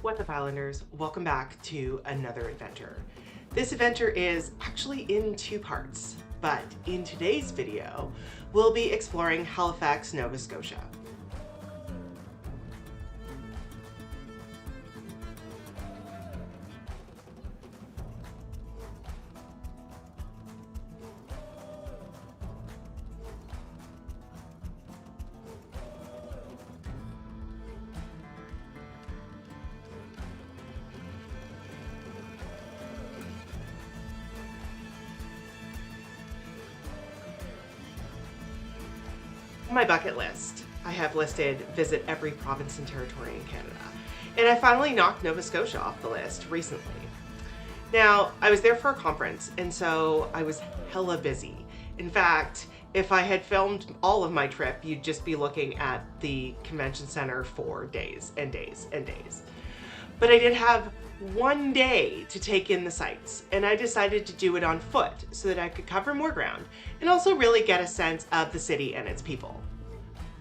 What's up, Islanders? Welcome back to another adventure. This adventure is actually in two parts, but in today's video, we'll be exploring Halifax, Nova Scotia. On my bucket list, I have listed visit every province and territory in Canada, and I finally knocked Nova Scotia off the list recently. Now, I was there for a conference, and so I was hella busy. In fact, if I had filmed all of my trip, you'd just be looking at the convention center for days and days and days. But I did have one day to take in the sights, and I decided to do it on foot so that I could cover more ground and also really get a sense of the city and its people.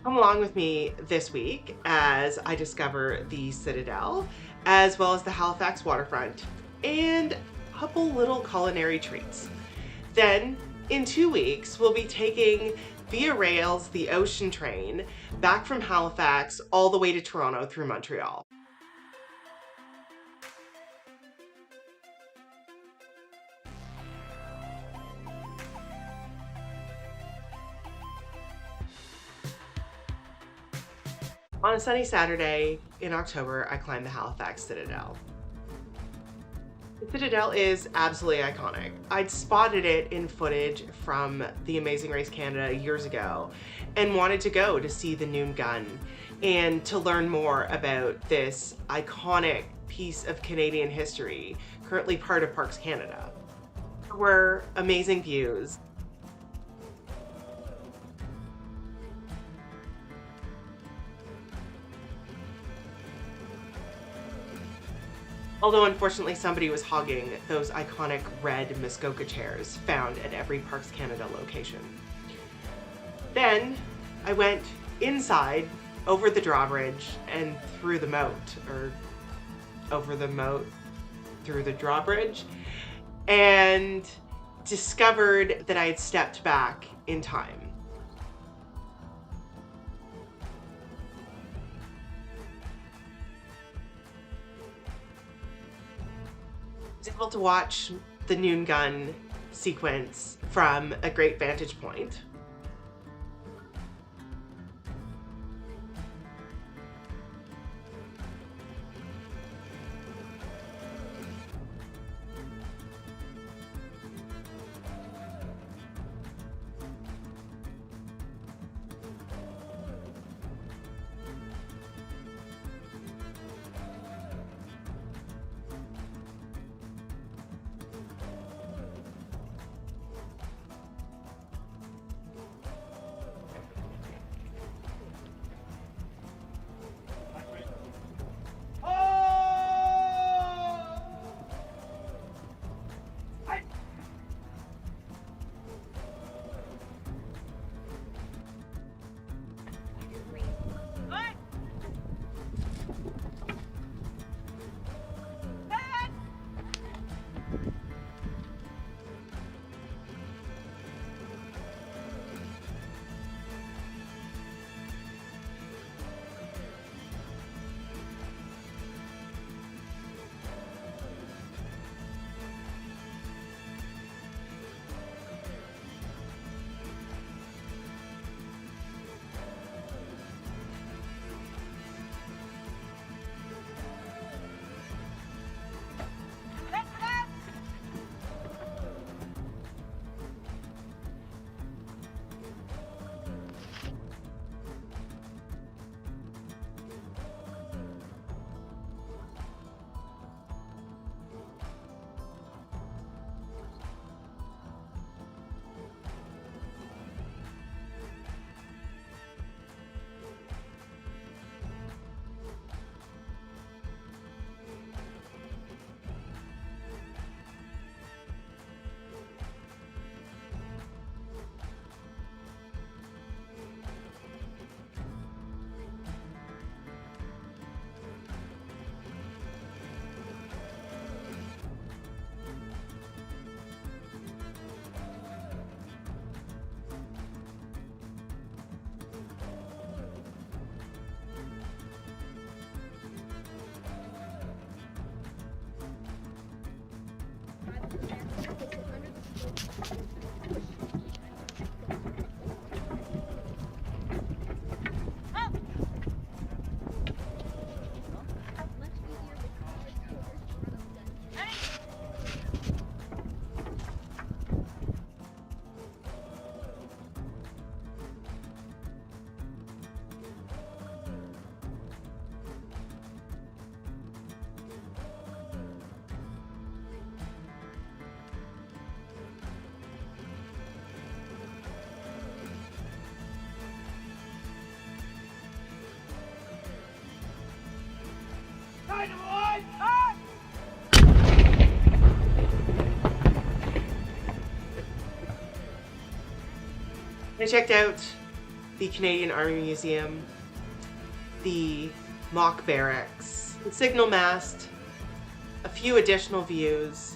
Come along with me this week as I discover the Citadel, as well as the Halifax Waterfront, and a couple little culinary treats. Then, in 2 weeks, we'll be taking via rails the ocean train back from Halifax all the way to Toronto through Montreal. On a sunny Saturday in October, I climbed the Halifax Citadel. The Citadel is absolutely iconic. I'd spotted it in footage from The Amazing Race Canada years ago and wanted to go to see the noon gun and to learn more about this iconic piece of Canadian history, currently part of Parks Canada. There were amazing views. Although unfortunately somebody was hogging those iconic red Muskoka chairs found at every Parks Canada location. Then I went inside, over the drawbridge, and through the moat, or over the moat, through the drawbridge, and discovered that I had stepped back in time. I was able to watch the noon gun sequence from a great vantage point. I checked out the Canadian Army Museum, the mock barracks, the signal mast, a few additional views.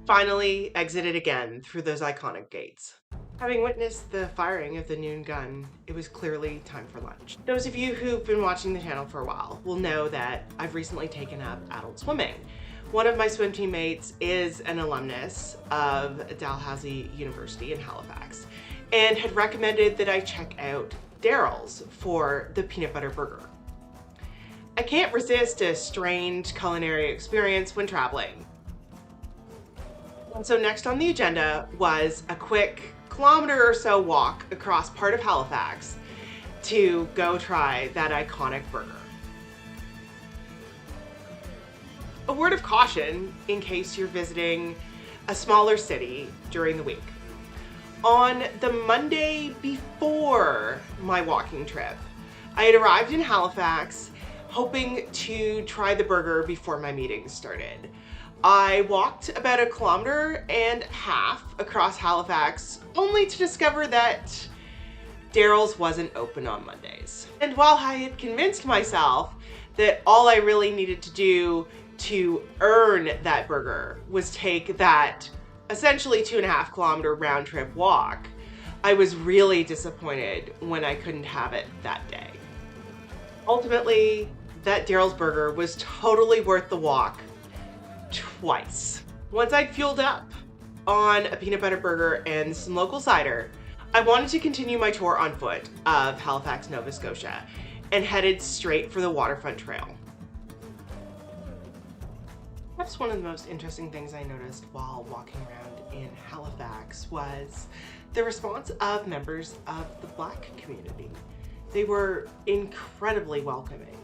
Finally exited again through those iconic gates. Having witnessed the firing of the noon gun, it was clearly time for lunch. Those of you who've been watching the channel for a while will know that I've recently taken up adult swimming. One of my swim teammates is an alumnus of Dalhousie University in Halifax and had recommended that I check out Darrell's for the peanut butter burger. I can't resist a strange culinary experience when traveling. And so next on the agenda was a quick kilometer or so walk across part of Halifax to go try that iconic burger. A word of caution in case you're visiting a smaller city during the week. On the Monday before my walking trip, I had arrived in Halifax hoping to try the burger before my meeting started. I walked about 1.5 kilometers across Halifax, only to discover that Darrell's wasn't open on Mondays. And while I had convinced myself that all I really needed to do to earn that burger was take that essentially 2.5 kilometer round trip walk, I was really disappointed when I couldn't have it that day. Ultimately, that Darrell's burger was totally worth the walk twice. Once I'd fueled up on a peanut butter burger and some local cider, I wanted to continue my tour on foot of Halifax, Nova Scotia, and headed straight for the Waterfront Trail. Perhaps one of the most interesting things I noticed while walking around in Halifax was the response of members of the Black community. They were incredibly welcoming.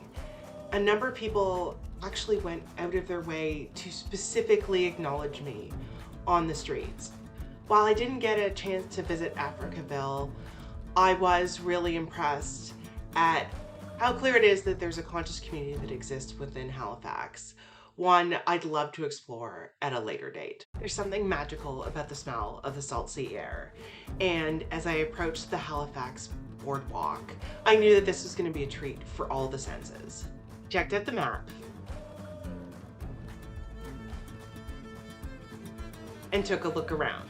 A number of people actually went out of their way to specifically acknowledge me on the streets. While I didn't get a chance to visit Africaville, I was really impressed at how clear it is that there's a conscious community that exists within Halifax, one I'd love to explore at a later date. There's something magical about the smell of the salt sea air, and as I approached the Halifax boardwalk, I knew that this was going to be a treat for all the senses. Checked out the map and took a look around.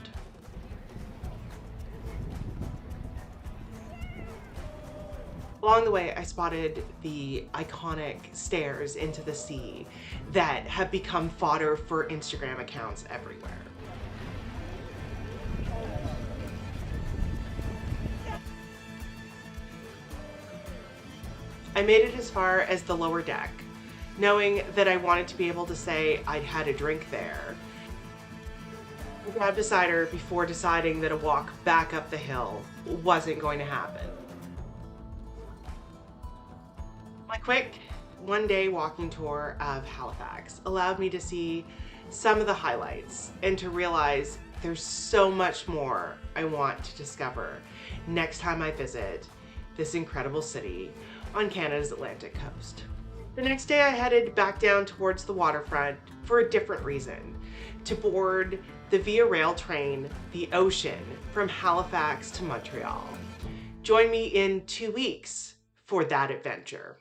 Along the way, I spotted the iconic stairs into the sea that have become fodder for Instagram accounts everywhere. I made it as far as the lower deck, knowing that I wanted to be able to say I'd had a drink there. I grabbed a cider before deciding that a walk back up the hill wasn't going to happen. My quick one-day walking tour of Halifax allowed me to see some of the highlights and to realize there's so much more I want to discover next time I visit this incredible city on Canada's Atlantic coast. The next day I headed back down towards the waterfront for a different reason, to board the Via Rail train, the Ocean, from Halifax to Montreal. Join me in 2 weeks for that adventure.